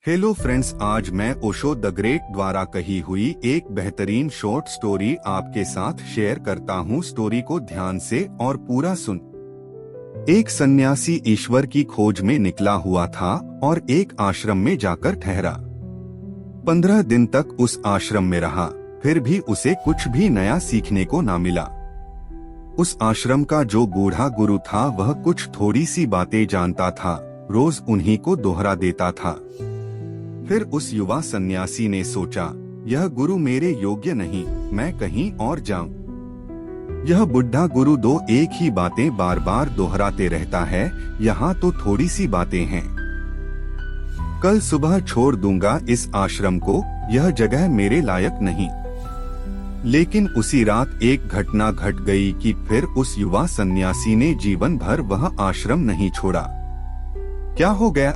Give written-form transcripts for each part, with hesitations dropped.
Hello friends, आज मैं Osho the great द्वारा कही हुई एक बेहतरीन शॉर्ट स्टोरी आपके साथ शेयर करता हूँ। स्टोरी को ध्यान से और पूरा सुन। एक सन्यासी ईश्वर की खोज में निकला हुआ था और एक आश्रम में जाकर ठहरा। 15 दिन तक उस आश्रम में रहा, फिर भी उसे कुछ भी नया सीखने को ना मिला। उस आश्रम का जो बूढ़ा गुरु था वह कुछ थोड़ी सी बातें जानता था, रोज उन्हीं को दोहरा देता था। फिर उस युवा सन्यासी ने सोचा, यह गुरु मेरे योग्य नहीं, मैं कहीं और जाऊं। यह बुढ़ा गुरु दो एक ही बातें बार बार दोहराते रहता है, यहाँ तो थोड़ी सी बातें हैं। कल सुबह छोड़ दूंगा इस आश्रम को, यह जगह मेरे लायक नहीं। लेकिन उसी रात एक घटना घट गई कि फिर उस युवा सन्यासी ने जीवन भर वह आश्रम नहीं छोड़ा। क्या हो गया?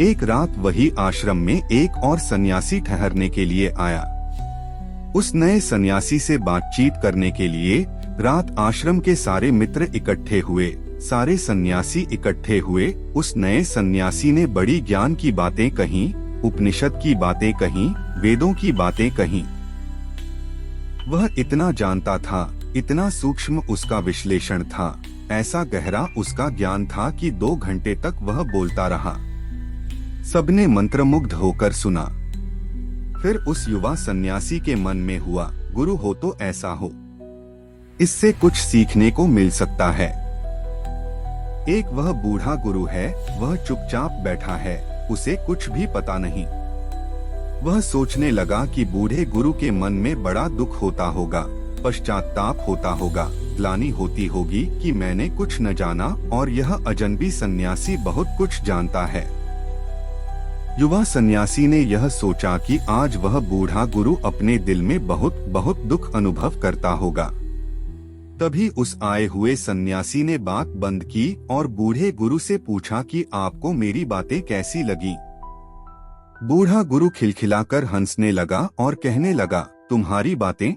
एक रात वही आश्रम में एक और सन्यासी ठहरने के लिए आया। उस नए सन्यासी से बातचीत करने के लिए रात आश्रम के सारे मित्र इकट्ठे हुए। सारे सन्यासी इकट्ठे हुए। उस नए सन्यासी ने बड़ी ज्ञान की बातें कहीं, उपनिषद की बातें कहीं, वेदों की बातें कहीं। वह इतना जानता था, इतना सूक्ष्म उसका विश्लेषण था, ऐसा गहरा उसका ज्ञान था कि 2 घंटे तक वह बोलता रहा। सबने मंत्रमुग्ध होकर सुना। फिर उस युवा सन्यासी के मन में हुआ, गुरु हो तो ऐसा हो, इससे कुछ सीखने को मिल सकता है। एक वह बूढ़ा गुरु है, वह चुपचाप बैठा है, उसे कुछ भी पता नहीं। वह सोचने लगा कि बूढ़े गुरु के मन में बड़ा दुख होता होगा, पश्चाताप होता होगा, ग्लानि होती होगी कि मैंने कुछ न जाना और यह अजनबी सन्यासी बहुत कुछ जानता है। युवा सन्यासी ने यह सोचा कि आज वह बूढ़ा गुरु अपने दिल में बहुत बहुत दुख अनुभव करता होगा। तभी उस आए हुए सन्यासी ने बात बंद की और बूढ़े गुरु से पूछा कि आपको मेरी बातें कैसी लगी। बूढ़ा गुरु खिलखिलाकर हंसने लगा और कहने लगा, तुम्हारी बातें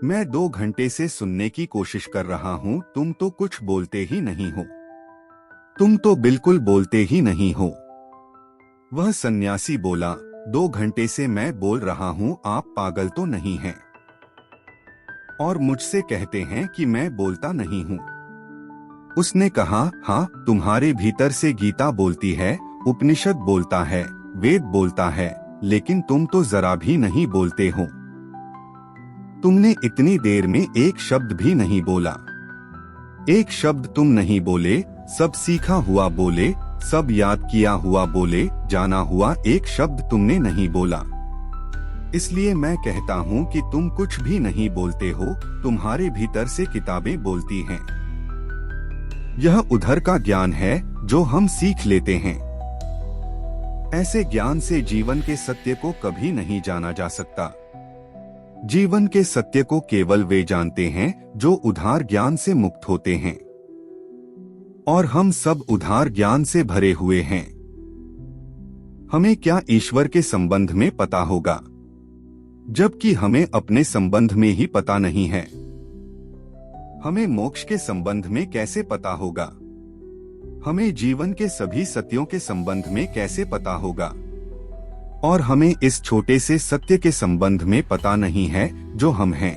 मैं 2 घंटे से सुनने की कोशिश कर रहा हूँ, तुम तो कुछ बोलते ही नहीं हो, तुम तो बिल्कुल बोलते ही नहीं हो। वह सन्यासी बोला, 2 घंटे से मैं बोल रहा हूँ, आप पागल तो नहीं हैं? और मुझसे कहते हैं कि मैं बोलता नहीं हूँ। उसने कहा, हाँ, तुम्हारे भीतर से गीता बोलती है, उपनिषद बोलता है, वेद बोलता है, लेकिन तुम तो जरा भी नहीं बोलते हो। तुमने इतनी देर में एक शब्द भी नहीं बोला। एक शब्द तुम नहीं बोले, सब सीखा हुआ बोले, सब याद किया हुआ बोले, जाना हुआ एक शब्द तुमने नहीं बोला। इसलिए मैं कहता हूँ कि तुम कुछ भी नहीं बोलते हो, तुम्हारे भीतर से किताबें बोलती हैं। यह उधर का ज्ञान है जो हम सीख लेते हैं। ऐसे ज्ञान से जीवन के सत्य को कभी नहीं जाना जा सकता। जीवन के सत्य को केवल वे जानते हैं जो उधार ज्ञान से मुक्त होते हैं, और हम सब उधार ज्ञान से भरे हुए हैं। हमें क्या ईश्वर के संबंध में पता होगा, जबकि हमें अपने संबंध में ही पता नहीं है। हमें मोक्ष के संबंध में कैसे पता होगा? हमें जीवन के सभी सत्यों के संबंध में कैसे पता होगा? और हमें इस छोटे से सत्य के संबंध में पता नहीं है जो हम हैं।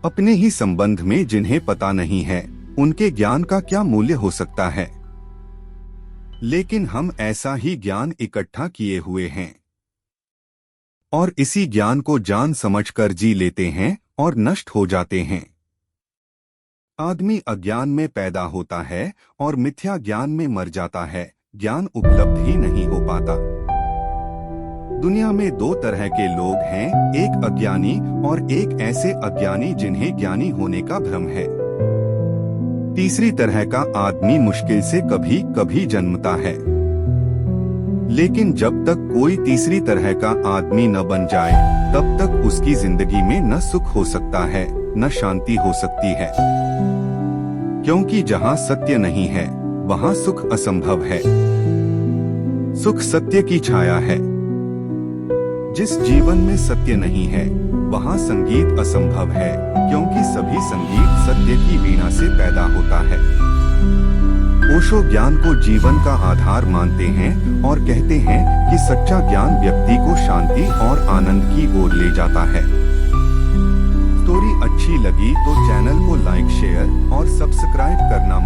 अपने ही संबंध में जिन्हें पता नहीं है, उनके ज्ञान का क्या मूल्य हो सकता है? लेकिन हम ऐसा ही ज्ञान इकट्ठा किए हुए हैं और इसी ज्ञान को जान समझकर जी लेते हैं और नष्ट हो जाते हैं। आदमी अज्ञान में पैदा होता है और मिथ्या ज्ञान में मर जाता है, ज्ञान उपलब्ध ही नहीं हो पाता। दुनिया में 2 तरह के लोग हैं, एक अज्ञानी और एक ऐसे अज्ञानी जिन्हें ज्ञानी होने का भ्रम है। तीसरी तरह का आदमी मुश्किल से कभी कभी जन्मता है, लेकिन जब तक कोई तीसरी तरह का आदमी न बन जाए तब तक उसकी जिंदगी में न सुख हो सकता है, न शांति हो सकती है। क्योंकि जहाँ सत्य नहीं है वहाँ सुख असंभव है। सुख सत्य की छाया है। जिस जीवन में सत्य नहीं है वहाँ संगीत असंभव है, क्योंकि सभी संगीत सत्य की वीणा से पैदा होता है। ओशो ज्ञान को जीवन का आधार मानते हैं और कहते हैं कि सच्चा ज्ञान व्यक्ति को शांति और आनंद की ओर ले जाता है। स्टोरी अच्छी लगी तो चैनल को लाइक, शेयर और सब्सक्राइब करना